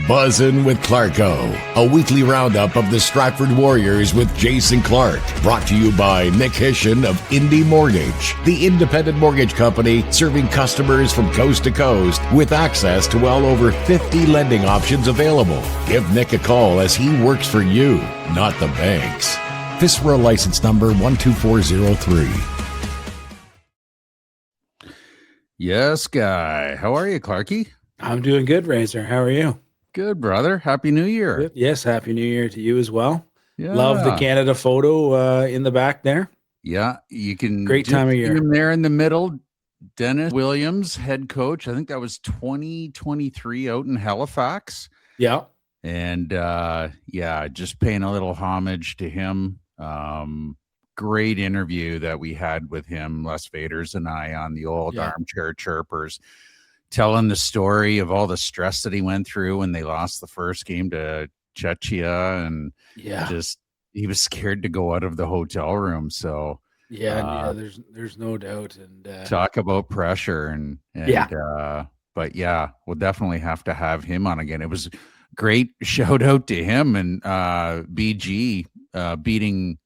Buzzin' with Clarko, a weekly roundup of the Stratford Warriors with Jason Clark, brought to you by Nick Hishin of Indy Mortgage, the independent mortgage company serving customers from coast to coast with access to well over 50 lending options available. Give Nick a call as he works for you, not the banks. FSRA license number 12403. Yes, Guy. How are you, Clarky? I'm doing good, Razor. How are you? Good, brother. Happy New Year. Good. Yes, Happy New Year to you as well. Yeah. Love the Canada photo in the back there. Yeah, you can Great time of year. him there in the middle. Dennis Williams, head coach. I think that was 2023 out in Halifax. Yeah. And just paying a little homage to him. Great interview that we had with him, Les Vaders and I, on the old Armchair Chirpers, telling the story of all the stress that he went through when they lost the first game to Czechia, and just he was scared to go out of the hotel room. So there's no doubt. And talk about pressure and but yeah, we'll definitely have to have him on again. It was great. Shout out to him and BG beating.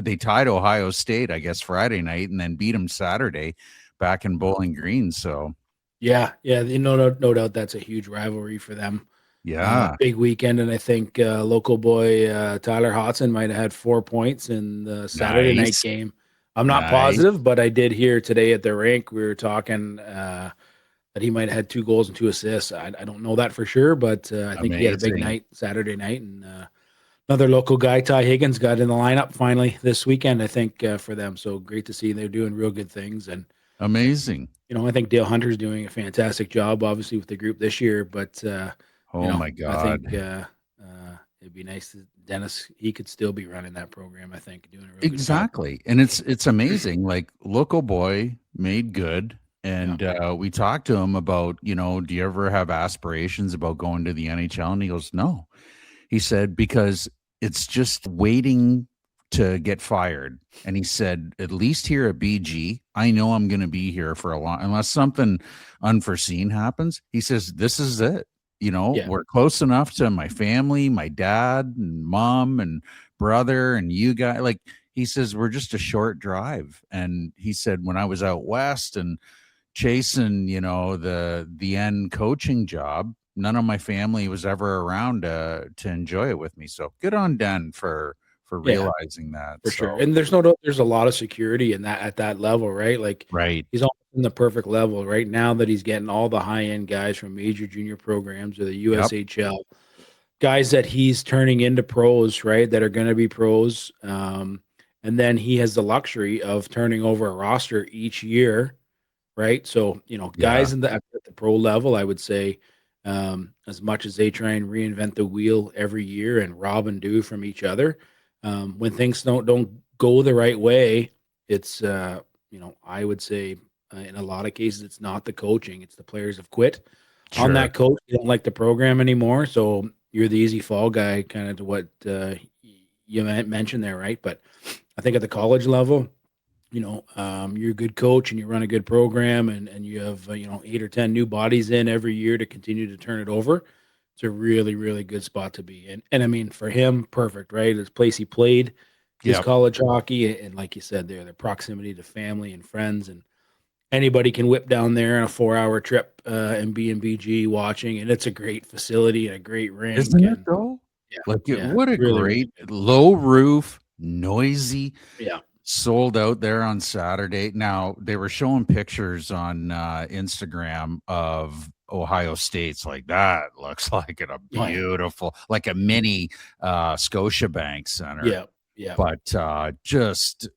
They tied Ohio State, I guess, Friday night, and then beat them Saturday back in Bowling Green. So, no doubt that's a huge rivalry for them. Yeah, big weekend, and I think local boy Tyler Hodson might have had 4 points in the Saturday night game. I'm not positive, but I did hear today at the rink we were talking that he might have had 2 goals and 2 assists. I don't know that for sure, but I think he had a big night Saturday night, and another local guy, Ty Higgins, got in the lineup finally this weekend, I think, for them. So great to see they're doing real good things. And amazing. I think Dale Hunter's doing a fantastic job, obviously, with the group this year. But, my God. I think it'd be nice that Dennis, he could still be running that program, I think, doing a real exactly. And it's amazing. Like, local boy made good. And we talked to him about, do you ever have aspirations about going to the NHL? And he goes, no. He said, because it's just waiting to get fired. And he said, at least here at BG, I know I'm going to be here for a long, unless something unforeseen happens. He says, this is it. We're close enough to my family, my dad and mom and brother and you guys. Like, he says, we're just a short drive. And he said, when I was out west and chasing, the end coaching job, none of my family was ever around to enjoy it with me. So good on Den for realizing that. For sure. And there's a lot of security in that at that level, right? Like, he's on the perfect level right now that he's getting all the high end guys from major junior programs or the USHL guys that he's turning into pros, right? That are going to be pros. And then he has the luxury of turning over a roster each year, right? So, guys at the pro level, I would say, as much as they try and reinvent the wheel every year and rob and do from each other, when things don't go the right way, it's I would say in a lot of cases it's not the coaching, it's the players have quit on that coach. They don't like the program anymore, so you're the easy fall guy, kind of to what you mentioned there, right? But I think at the college level, you're a good coach and you run a good program and you have 8 or 10 new bodies in every year to continue to turn it over. It's a really, really good spot to be in. And I mean, for him, perfect, right? This place he played his college hockey, and like you said there, the proximity to family and friends, and anybody can whip down there on a 4-hour trip and be in BG watching, and it's a great facility and a great rink. Isn't it though? What a really great low roof, noisy. Yeah. Sold out there on Saturday. Now, they were showing pictures on Instagram of Ohio State's like, that looks like a beautiful, like a mini Scotiabank Center. Yeah. But just,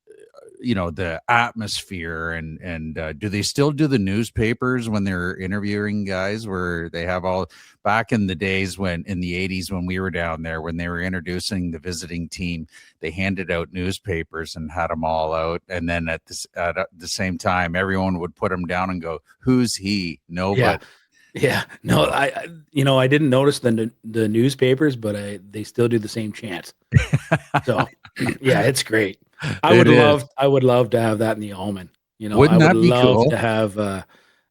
the atmosphere and do they still do the newspapers when they're interviewing guys, where they have all, back in the days when in the 80s when we were down there, when they were introducing the visiting team, they handed out newspapers and had them all out, and then at the same time everyone would put them down and go, who's he? Nobody. No, I didn't notice the newspapers, but they still do the same chant. So it's great. I would love to have that in the Almond. Wouldn't I that would be love cool? to have an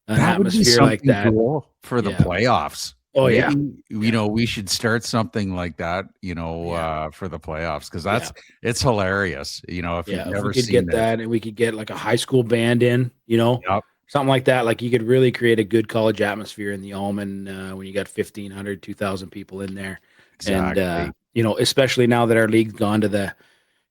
atmosphere like that cool for the playoffs. Oh maybe, yeah. we should start something like that, for the playoffs, because it's hilarious. If you've If we never could seen get it. that and we could get like a high school band in, Yep, something like that, like you could really create a good college atmosphere in the Omen when you got 1,500, 2,000 people in there. And, exactly. especially now that our league's gone to the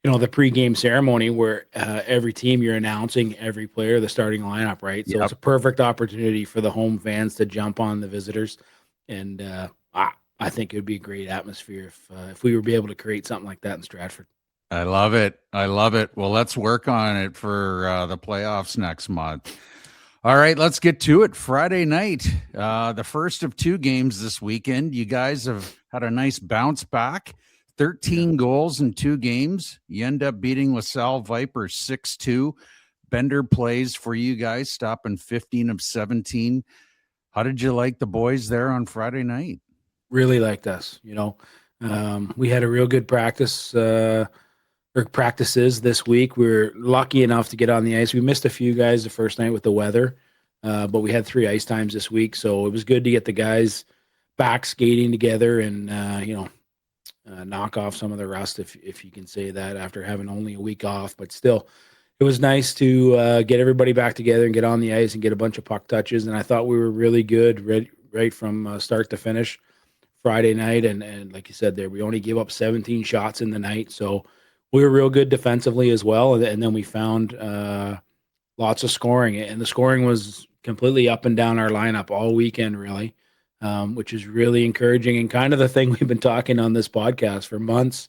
pregame ceremony where every team you're announcing every player, the starting lineup, right? So it's Yep. a perfect opportunity for the home fans to jump on the visitors. And I think it would be a great atmosphere if we were be able to create something like that in Stratford. I love it. I love it. Well, let's work on it for the playoffs next month. All right, let's get to it. Friday night, the first of two games this weekend. You guys have had a nice bounce back. 13 goals in two games. You end up beating LaSalle Vipers 6-2. Bender plays for you guys, stopping 15 of 17. How did you like the boys there on Friday night? Really liked us. We had a real good practice or practices this week. We were lucky enough to get on the ice. We missed a few guys the first night with the weather, but we had 3 ice times this week, so it was good to get the guys back skating together and knock off some of the rust, if you can say that, after having only a week off. But still, it was nice to get everybody back together and get on the ice and get a bunch of puck touches. And I thought we were really good right from start to finish Friday night. And like you said there, we only gave up 17 shots in the night. So we were real good defensively as well. And then we found lots of scoring. And the scoring was completely up and down our lineup all weekend, really, which is really encouraging. And kind of the thing we've been talking on this podcast for months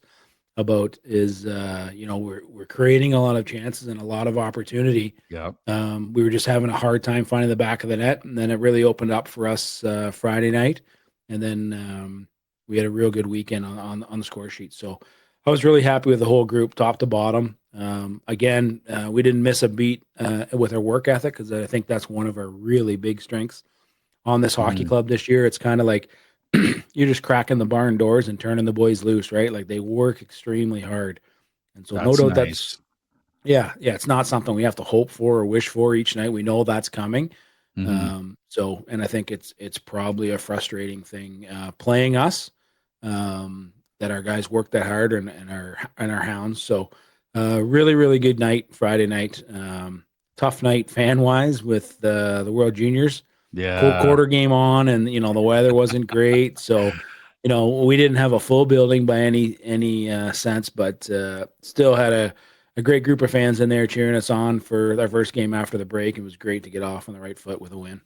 about is, we're creating a lot of chances and a lot of opportunity. Yeah. We were just having a hard time finding the back of the net. And then it really opened up for us Friday night. And then we had a real good weekend on the score sheet. So I was really happy with the whole group, top to bottom. Again, we didn't miss a beat with our work ethic, because I think that's one of our really big strengths on this hockey club this year. It's kind of like you're just cracking the barn doors and turning the boys loose, right? Like they work extremely hard. And so no doubt nice. it's not something we have to hope for or wish for each night. We know that's coming. Mm-hmm. And I think it's probably a frustrating thing playing us, that our guys work that hard and our hounds. So really, really good night Friday night. Tough night fan wise with the World Juniors. Yeah. Quarter game on, and the weather wasn't great. So we didn't have a full building by any sense, but still had a great group of fans in there cheering us on for our first game after the break. It was great to get off on the right foot with a win.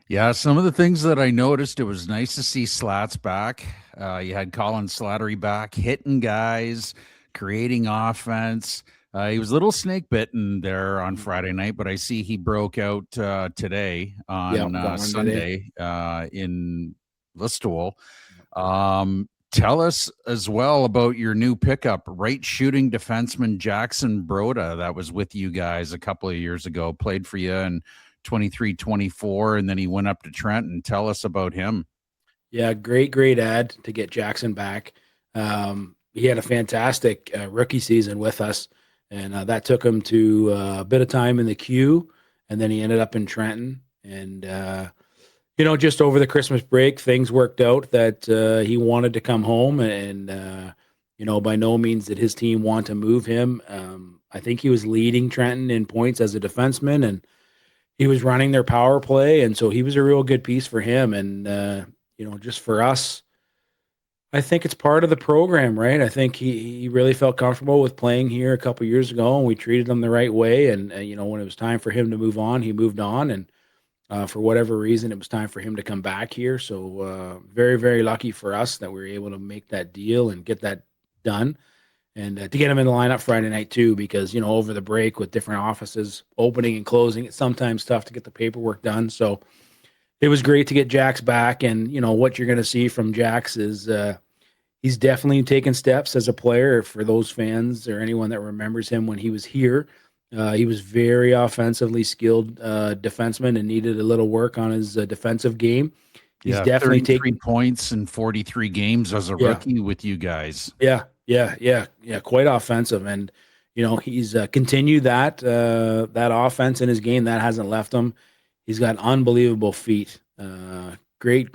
Yeah, some of the things that I noticed, it was nice to see Slats back. You had Colin Slattery back, hitting guys, creating offense. He was a little snake bitten there on Friday night, but I see he broke out today on Sunday in Listowel. Tell us as well about your new pickup, right shooting defenseman Jackson Broda, that was with you guys a couple of years ago, played for you in 23-24, and then he went up to Trenton. Tell us about him. Yeah, great ad to get Jackson back. He had a fantastic rookie season with us, and that took him to a bit of time in the queue, and then he ended up in Trenton. And just over the Christmas break, things worked out that he wanted to come home, and by no means did his team want to move him. I think he was leading Trenton in points as a defenseman, and he was running their power play, and so he was a real good piece for him. And just for us, I think it's part of the program, right? I think he really felt comfortable with playing here a couple years ago, and we treated him the right way. And when it was time for him to move on, he moved on, and for whatever reason, it was time for him to come back here. So very, very lucky for us that we were able to make that deal and get that done. And to get him in the lineup Friday night too, because, over the break with different offices opening and closing, it's sometimes tough to get the paperwork done. So it was great to get Jax back. And, what you're going to see from Jax is he's definitely taken steps as a player. For those fans or anyone that remembers him when he was here, he was very offensively skilled defenseman and needed a little work on his defensive game. He's definitely 33 points in 43 games as a rookie with you guys. Yeah. Quite offensive, and he's continued that offense in his game. That hasn't left him. He's got unbelievable feet. Great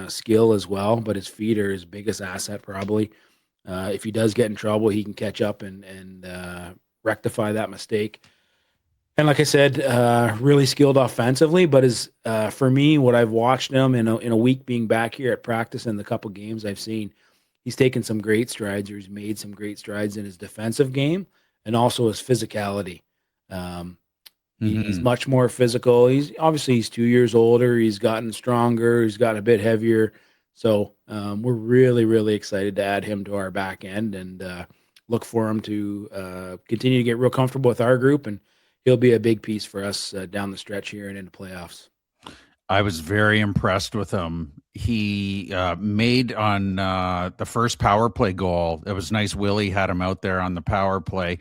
skill as well, but his feet are his biggest asset probably. If he does get in trouble, he can catch up and rectify that mistake. And like I said, really skilled offensively, but for me, what I've watched him in a week being back here at practice and the couple games I've seen, he's taken some great strides, or he's made some great strides in his defensive game and also his physicality. He's much more physical. He's 2 years older. He's gotten stronger. He's gotten a bit heavier. So we're really, really excited to add him to our back end and look for him to continue to get real comfortable with our group, and he'll be a big piece for us down the stretch here and into playoffs. I was very impressed with him. He made on the first power play goal. It was nice. Willie had him out there on the power play.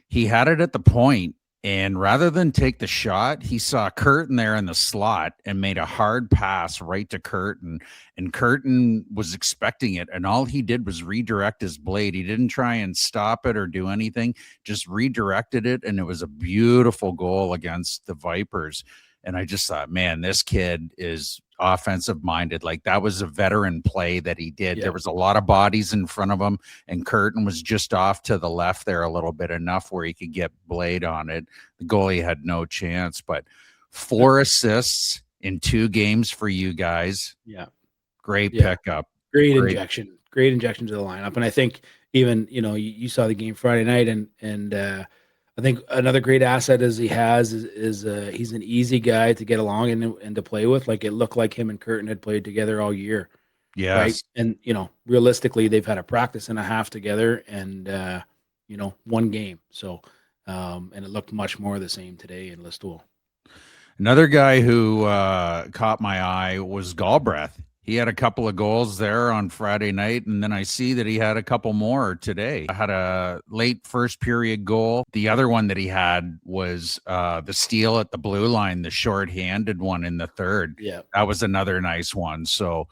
He had it at the point, and rather than take the shot, he saw Curtin there in the slot and made a hard pass right to Curtin. And Curtin was expecting it, and all he did was redirect his blade. He didn't try and stop it or do anything, just redirected it, and it was a beautiful goal against the Vipers. And I just thought, man, this kid is offensive minded. Like, that was a veteran play that he did. There was a lot of bodies in front of him, and Curtin was just off to the left there a little bit, enough where he could get blade on it. The goalie had no chance, but 4 assists in 2 games for you guys. Yeah. Great pickup. Great injection to the lineup. And I think even, you saw the game Friday night, and I think another great asset is he's an easy guy to get along and to play with. Like, it looked like him and Curtin had played together all year. Yes. Right. And, realistically, they've had a practice and a half together and, 1 game. So, and it looked much more the same today in Listowel. Another guy who caught my eye was Galbraith. He had a couple of goals there on Friday night, and then I see that he had a couple more today. I had a late first period goal. The other one that he had was the steal at the blue line, the short-handed one in the third. Yeah. That was another nice one. So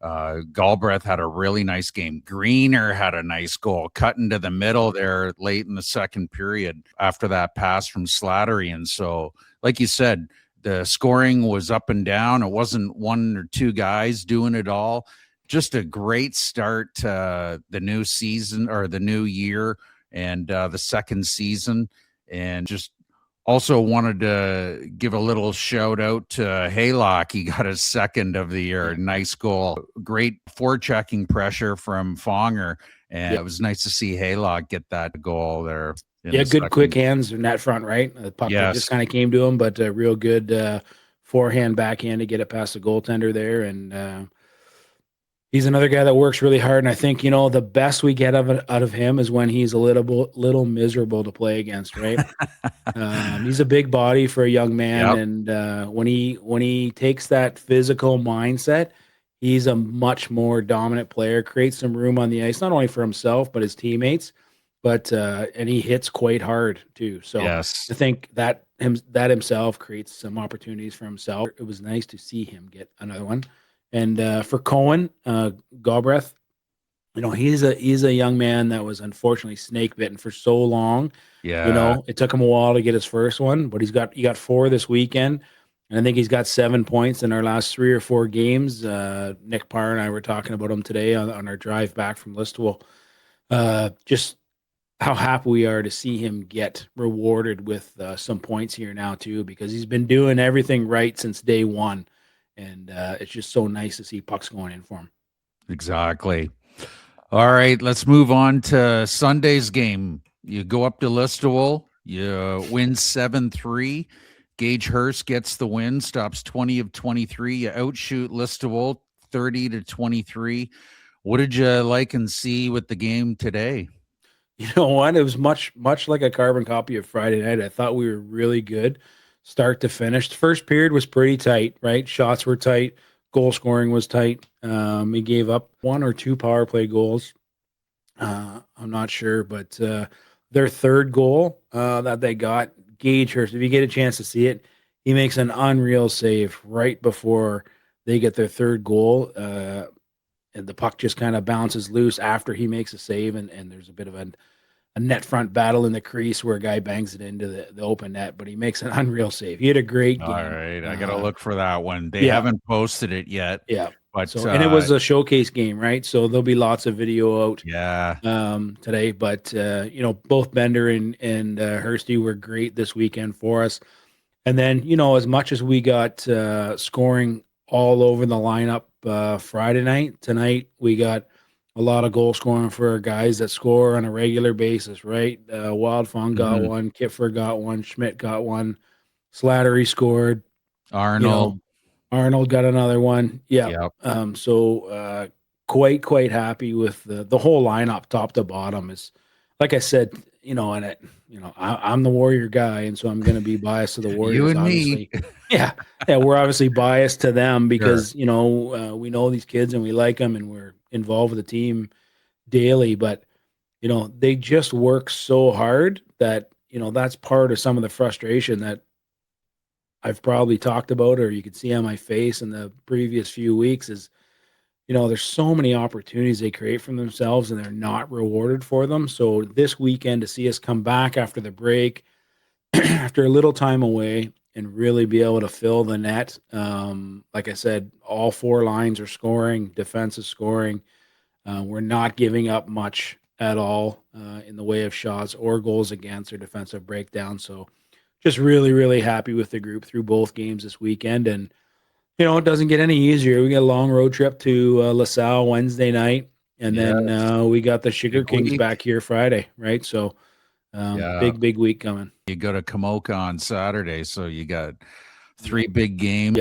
Galbraith had a really nice game. Greener had a nice goal, cut into the middle there late in the second period after that pass from Slattery. And so, like you said, the scoring was up and down. It wasn't 1 or 2 guys doing it all. Just a great start to the new season, or the new year, and the second season. And just also wanted to give a little shout out to Haylock. He got his second of the year. Nice goal. Great forechecking pressure from Fonger. And it was nice to see Haylock get that goal there. Good quick hands in that front, right? The puck just kind of came to him, but a real good forehand, backhand to get it past the goaltender there. And he's another guy that works really hard. And I think, the best we get out of him is when he's a little miserable to play against, right? He's a big body for a young man. And when he takes that physical mindset, he's a much more dominant player, creates some room on the ice, not only for himself, but his teammates. But and he hits quite hard too. So I think that himself creates some opportunities for himself. It was nice to see him get another one. And for Cohen, Galbraith, he's a young man that was unfortunately snake bitten for so long. Yeah. It took him a while to get his first one, but he got 4 this weekend. And I think he's got 7 points in our last 3 or 4 games. Nick Parr and I were talking about him today on our drive back from Listowel. Just how happy we are to see him get rewarded with some points here now too, because he's been doing everything right since day one. And it's just so nice to see pucks going in for him. Exactly. All right, let's move on to Sunday's game. You go up to Listowel, you win 7-3. Gage Hurst gets the win, stops 20 of 23. You outshoot Listowel 30-23. What did you like and see with the game today? You know what? It was much like a carbon copy of Friday night. I thought we were really good start to finish. The first period was pretty tight, right? Shots were tight. Goal scoring was tight. We gave up 1 or 2 power play goals. I'm not sure, but their third goal that they got, Gage Hurst, if you get a chance to see it, he makes an unreal save right before they get their third goal. And the puck just kind of bounces loose after he makes a save, and there's a bit of a net front battle in the crease where a guy bangs it into the open net, but he makes an unreal save. He had a great game. All right, I got to look for that one. They haven't posted it yet. Yeah. But so, and it was a showcase game, right? So there'll be lots of video out today. But both Bender and Hursty were great this weekend for us. And then, as much as we got scoring all over the lineup Friday night, tonight we got a lot of goal scoring for our guys that score on a regular basis, right? Wildfang got one, Kipfer got one, Schmidt got one, Slattery scored, Arnold got another one. Yeah. Yep. So quite happy with the whole lineup, top to bottom. Is like I said, I'm the Warrior guy, and so I'm going to be biased to the Warriors. You and obviously. me. yeah, we're obviously biased to them because we know these kids and we like them and we're involved with the team daily. But they just work so hard that that's part of some of the frustration that I've probably talked about, or you could see on my face in the previous few weeks is, there's so many opportunities they create for themselves and they're not rewarded for them. So this weekend to see us come back after the break, after a little time away and really be able to fill the net. Like I said, all four lines are scoring, defense is scoring. We're not giving up much at all in the way of shots or goals against or defensive breakdown. So just really, really happy with the group through both games this weekend. And, it doesn't get any easier. We got a long road trip to LaSalle Wednesday night. And then we got the Sugar Kings back here Friday, right? So big week coming. You go to Kamoka on Saturday. So you got 3 big games.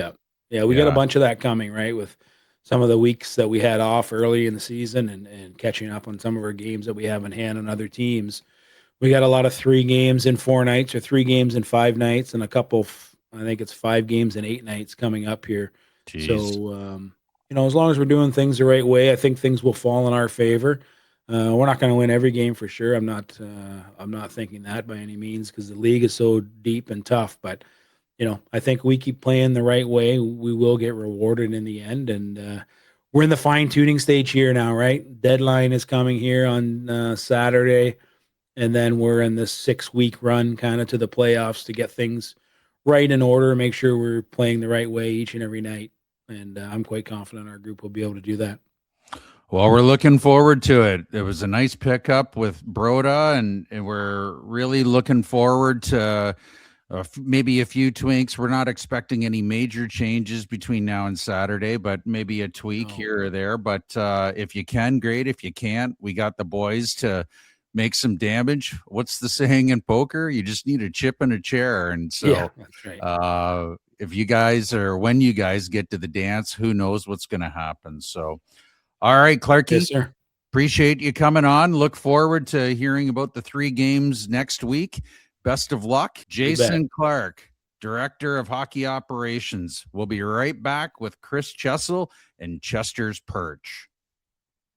Yeah, we got a bunch of that coming, right? With some of the weeks that we had off early in the season and catching up on some of our games that we have in hand on other teams. We got a lot of 3 games in 4 nights or 3 games in 5 nights and a couple, I think it's 5 games in 8 nights coming up here. Jeez. So, as long as we're doing things the right way, I think things will fall in our favor. We're not going to win every game for sure. I'm not thinking that by any means because the league is so deep and tough. But, I think we keep playing the right way. We will get rewarded in the end. And we're in the fine-tuning stage here now, right? Deadline is coming here on Saturday. And then we're in this 6-week run kind of to the playoffs to get things right in order, make sure we're playing the right way each and every night. And I'm quite confident our group will be able to do that. Well, we're looking forward to it. It was a nice pickup with Broda, and we're really looking forward to maybe a few tweaks. We're not expecting any major changes between now and Saturday, but maybe a tweak here or there. But if you can, great. If you can't, we got the boys to make some damage. What's the saying in poker? You just need a chip and a chair. And so that's right. if you guys or when you guys get to the dance, who knows what's going to happen. So, all right, Clarky, yes, sir. Appreciate you coming on. Look forward to hearing about the 3 games next week. Best of luck. Jason Clark, Director of Hockey Operations. We'll be right back with Chris Chessel and Chester's Perch.